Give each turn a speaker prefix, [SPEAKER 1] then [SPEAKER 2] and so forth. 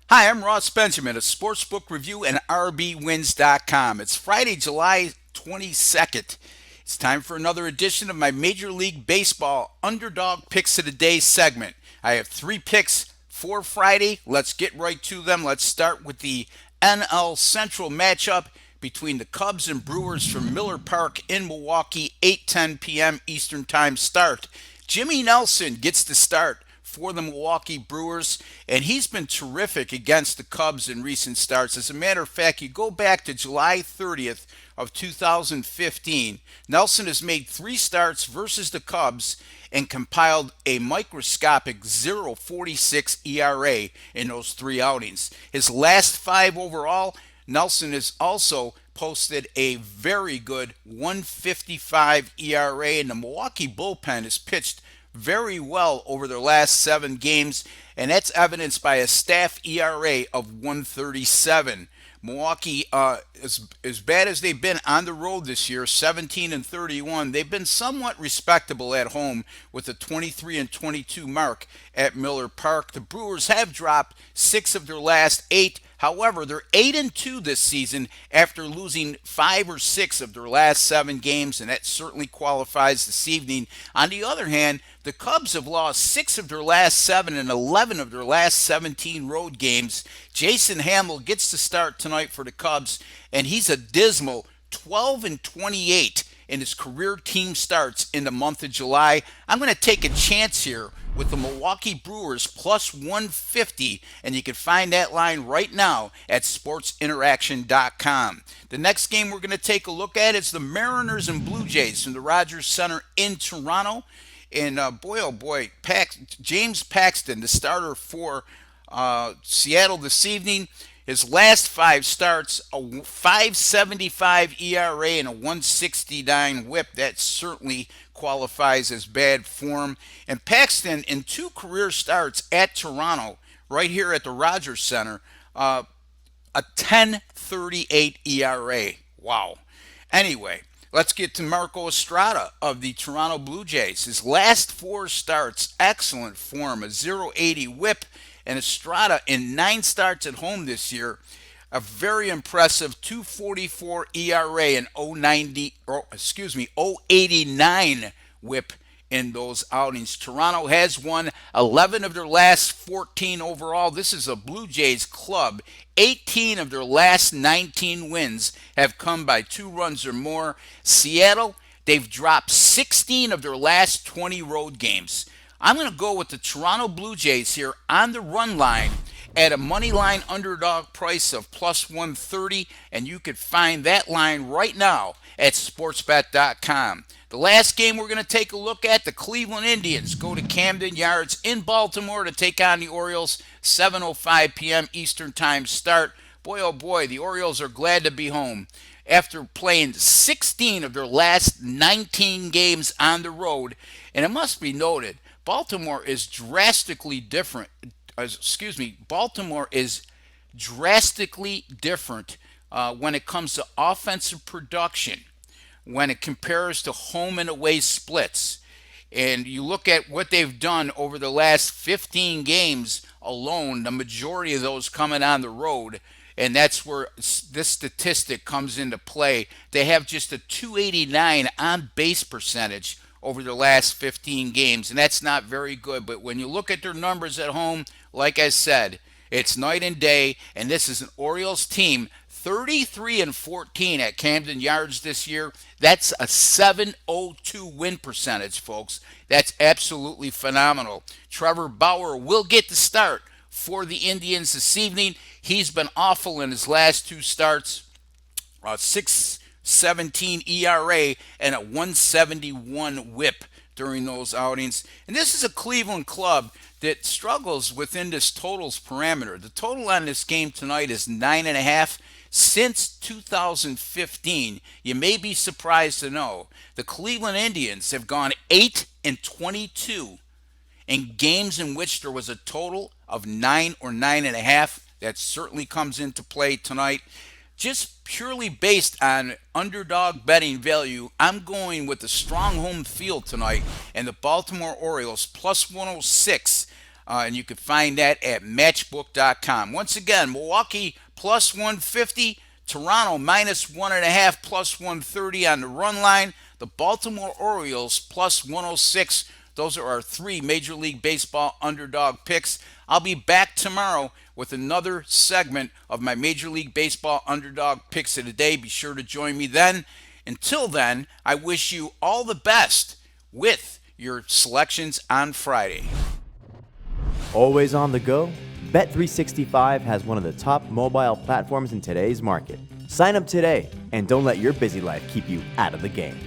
[SPEAKER 1] Hi, I'm Ross Benjamin of Sportsbook Review and RBWins.com. It's Friday, July 22nd. It's time for another edition of my Major League Baseball Underdog Picks of the Day segment. I have three picks for Friday. Let's get right to them. Let's start with the NL Central matchup between the Cubs and Brewers from Miller Park in Milwaukee, 8:10 p.m. Eastern Time start. Jimmy Nelson gets the start for the Milwaukee Brewers, and he's been terrific against the Cubs in recent starts. As a matter of fact, you go back to July 30th of 2015, Nelson has made three starts versus the Cubs and compiled a microscopic 0.46 ERA in those three outings. His last five overall, Nelson has also posted a very good 155 ERA, and the Milwaukee bullpen has pitched very well over their last seven games, and that's evidenced by a staff ERA of 137. Milwaukee, as bad as they've been on the road this year, 17 and 31, they've been somewhat respectable at home with a 23 and 22 mark at Miller Park. The Brewers have dropped six of their last eight. However, they're 8 and 2 this season after losing five or six of their last seven games, and that certainly qualifies this evening. On the other hand, the Cubs have lost six of their last seven and 11 of their last 17 road games. Jason Hamill gets to start tonight for the Cubs, and he's a dismal 12 and 28 in his career team starts in the month of July. I'm going to take a chance here with the Milwaukee Brewers plus 150, and you can find that line right now at sportsinteraction.com. The next game we're going to take a look at is the Mariners and Blue Jays from the Rogers Center in Toronto. And boy, oh boy, James Paxton, the starter for Seattle this evening, his last five starts, a 5.75 ERA and a 169 whip. That certainly qualifies as bad form. And Paxton, in two career starts at Toronto, right here at the Rogers Center, a 10.38 ERA. Wow. Anyway, let's get to Marco Estrada of the Toronto Blue Jays. His last four starts, excellent form, a 0.80 whip, and Estrada in nine starts at home this year, a very impressive 2.44 ERA and 0.89 whip in those outings. Toronto has won 11 of their last 14 overall. This is a Blue Jays club. 18 of their last 19 wins have come by 2 runs or more. Seattle, they've dropped 16 of their last 20 road games. I'm going to go with the Toronto Blue Jays here on the run line at a money line underdog price of plus 130, and you could find that line right now at sportsbet.com. The last game we're going to take a look at, the Cleveland Indians go to Camden Yards in Baltimore to take on the Orioles, 7:05 p.m. Eastern Time start. Boy, oh boy, the Orioles are glad to be home. After playing 16 of their last 19 games on the road, and it must be noted, Baltimore is drastically different. Baltimore is drastically different when it comes to offensive production, when it compares to home and away splits. And you look at what they've done over the last 15 games alone, the majority of those coming on the road, and that's where this statistic comes into play. They have just a 289 on base percentage over the last 15 games, and that's not very good. But when you look at their numbers at home, like I said, it's night and day, and this is an Orioles team 33 and 14 at Camden Yards this year. That's a 702 win percentage, folks. That's absolutely phenomenal. Trevor Bauer will get the start for the Indians this evening. He's been awful in his last two starts. 6.17 ERA and a 171 whip during those outings. And this is a Cleveland club that struggles within this totals parameter. The total on this game tonight is 9.5. Since 2015, you may be surprised to know the Cleveland Indians have gone 8 and 22 in games in which there was a total of 9 or 9.5. That certainly comes into play tonight. Just purely based on underdog betting value, I'm going with the strong home field tonight and the Baltimore Orioles plus 106 and you can find that at matchbook.com. Once again, Milwaukee plus 150, Toronto minus 1.5, plus 130 on the run line. The Baltimore Orioles plus 106. Those are our three Major League Baseball underdog picks. I'll be back tomorrow with another segment of my Major League Baseball underdog picks of the day. Be sure to join me then. Until then, I wish you all the best with your selections on Friday.
[SPEAKER 2] Always on the go? Bet365 has one of the top mobile platforms in today's market. Sign up today and don't let your busy life keep you out of the game.